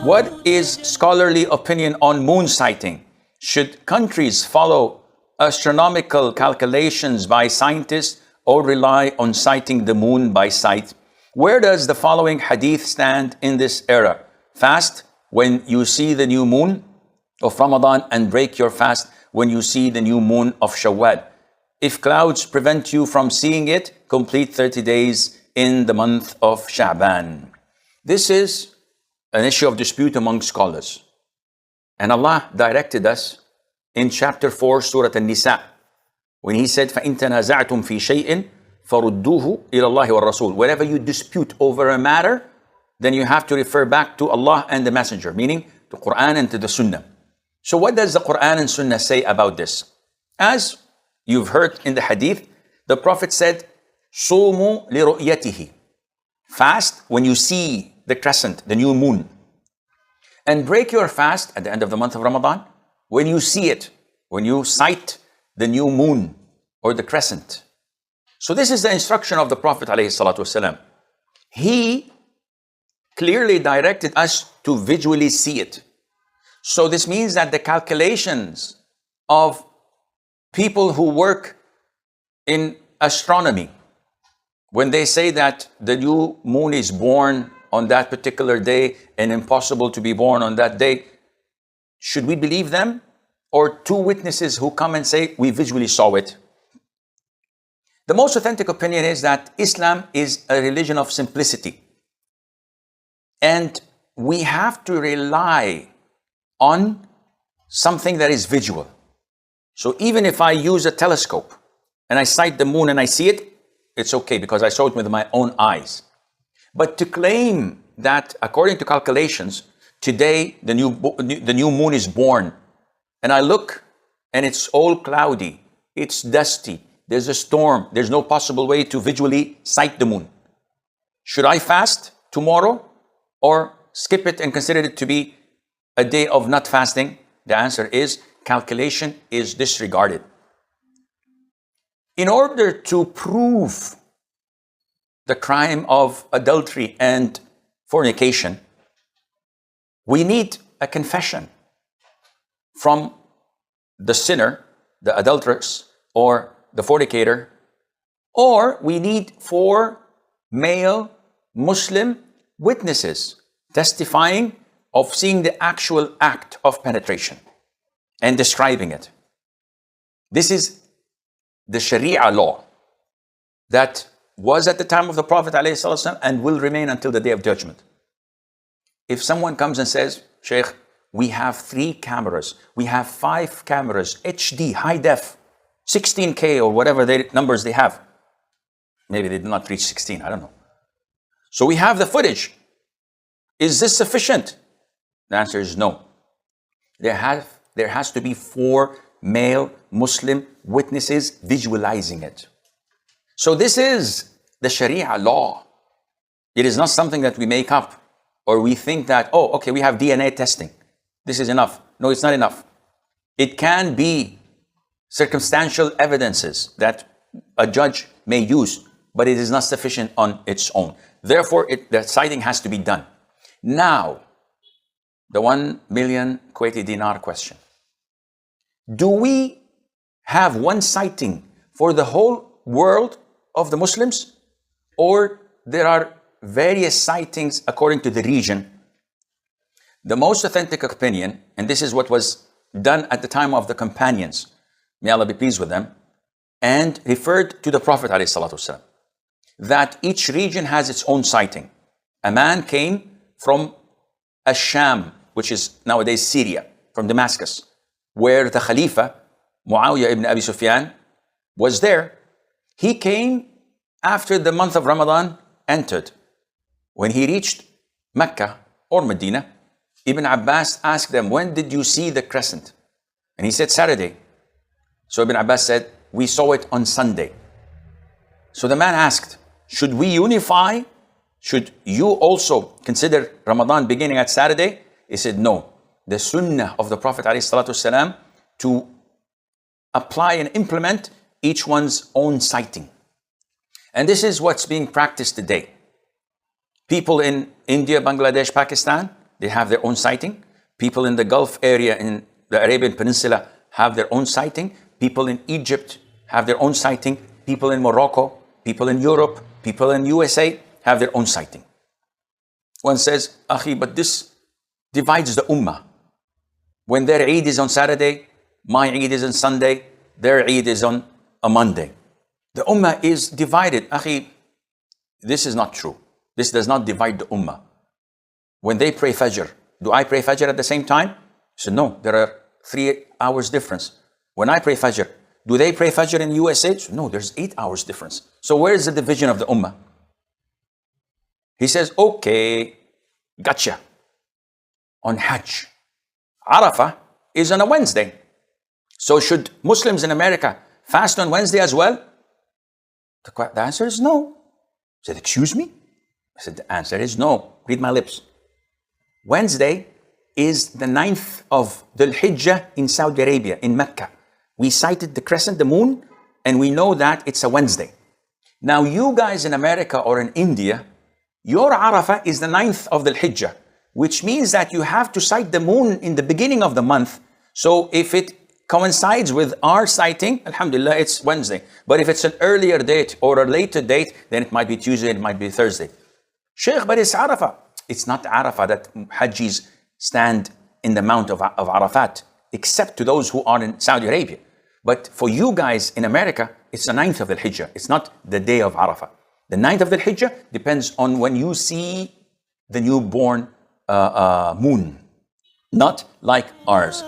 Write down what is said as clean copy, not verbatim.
What is scholarly opinion on moon sighting? Should countries follow astronomical calculations by scientists or rely on sighting the moon by sight? Where does the following hadith stand in this era? Fast when you see the new moon of Ramadan and break your fast when you see the new moon of Shawwal. If clouds prevent you from seeing it, complete 30 days in the month of Sha'ban. This is an issue of dispute among scholars. And Allah directed us in chapter 4, Surah An-Nisa, when He said, فَإِن تَنَازَعْتُمْ فِي شَيْءٍ فَرُدُّوهُ إِلَى اللَّهِ وَالرَّسُولِ. Whenever you dispute over a matter, then you have to refer back to Allah and the Messenger, meaning to Quran and to the Sunnah. So what does the Quran and Sunnah say about this? As you've heard in the Hadith, the Prophet said, صُومُوا لِرُؤْيَتِهِ. Fast when you see the crescent, the new moon. And break your fast at the end of the month of Ramadan when you see it, when you sight the new moon or the crescent. So this is the instruction of the Prophet ﷺ. He clearly directed us to visually see it. So this means that the calculations of people who work in astronomy, when they say that the new moon is born on that particular day and impossible to be born on that day, should we believe them? Or two witnesses who come and say, we visually saw it? The most authentic opinion is that Islam is a religion of simplicity. And we have to rely on something that is visual. So even if I use a telescope and I sight the moon and I see it, it's okay because I saw it with my own eyes. But to claim that according to calculations, today the new moon is born, and I look and it's all cloudy, it's dusty, there's a storm, there's no possible way to visually sight the moon. Should I fast tomorrow or skip it and consider it to be a day of not fasting? The answer is calculation is disregarded. In order to prove the crime of adultery and fornication, we need a confession from the sinner, the adulteress, or the fornicator, or we need 4 male Muslim witnesses testifying of seeing the actual act of penetration and describing it. This is the Sharia law that was at the time of the Prophet ﷺ and will remain until the Day of Judgment. If someone comes and says, Sheikh, we have 3 cameras, we have 5 cameras, HD, high def, 16K or whatever numbers they have. Maybe they did not reach 16, I don't know. So we have the footage. Is this sufficient? The answer is no. There has to be 4 male Muslim witnesses visualizing it. So this is the Sharia law. It is not something that we make up or we think that, oh, okay, we have DNA testing. This is enough. No, it's not enough. It can be circumstantial evidences that a judge may use, but it is not sufficient on its own. Therefore, the sighting has to be done. Now, the 1 million Kuwaiti dinar question. Do we have one sighting for the whole world of the Muslims, or there are various sightings according to the region? The most authentic opinion, and this is what was done at the time of the companions, may Allah be pleased with them, and referred to the Prophet ﷺ, that each region has its own sighting. A man came from Ash-Sham, which is nowadays Syria, from Damascus, where the Khalifa, Muawiyah ibn Abi Sufyan, was there. He came after the month of Ramadan entered. When he reached Mecca or Medina, Ibn Abbas asked them, when did you see the crescent? And he said, Saturday. So Ibn Abbas said, we saw it on Sunday. So the man asked, should we unify? Should you also consider Ramadan beginning at Saturday? He said, no. The sunnah of the Prophet ﷺ to apply and implement each one's own sighting. And this is what's being practiced today. People in India, Bangladesh, Pakistan, they have their own sighting. People in the Gulf area in the Arabian Peninsula have their own sighting. People in Egypt have their own sighting. People in Morocco, people in Europe, people in USA have their own sighting. One says, Akhi, but this divides the ummah. When their Eid is on Saturday, my Eid is on Sunday, their Eid is on a Monday. The ummah is divided. Akhi, this is not true. This does not divide the ummah. When they pray Fajr, do I pray Fajr at the same time? So no, there are 3 hours difference. When I pray Fajr, do they pray Fajr in USA? So no, there's 8 hours difference. So where is the division of the ummah? He says, okay, gotcha. On Hajj, Arafah is on a Wednesday. So should Muslims in America fast on Wednesday as well? The answer is no. I said, excuse me? I said, the answer is no. Read my lips. Wednesday is the 9th of Dhul Hijjah in Saudi Arabia, in Mecca. We sighted the crescent, the moon, and we know that it's a Wednesday. Now you guys in America or in India, your Arafah is the 9th of Dhul Hijjah, which means that you have to sight the moon in the beginning of the month. So if it coincides with our sighting, alhamdulillah, it's Wednesday. But if it's an earlier date or a later date, then it might be Tuesday, it might be Thursday. Sheikh, but it's Arafah. It's not Arafah that Hajjis stand in the Mount of Arafat, except to those who are in Saudi Arabia. But for you guys in America, it's the 9th of the Hijjah. It's not the day of Arafah. The 9th of the Hijjah depends on when you see the newborn moon, not like ours.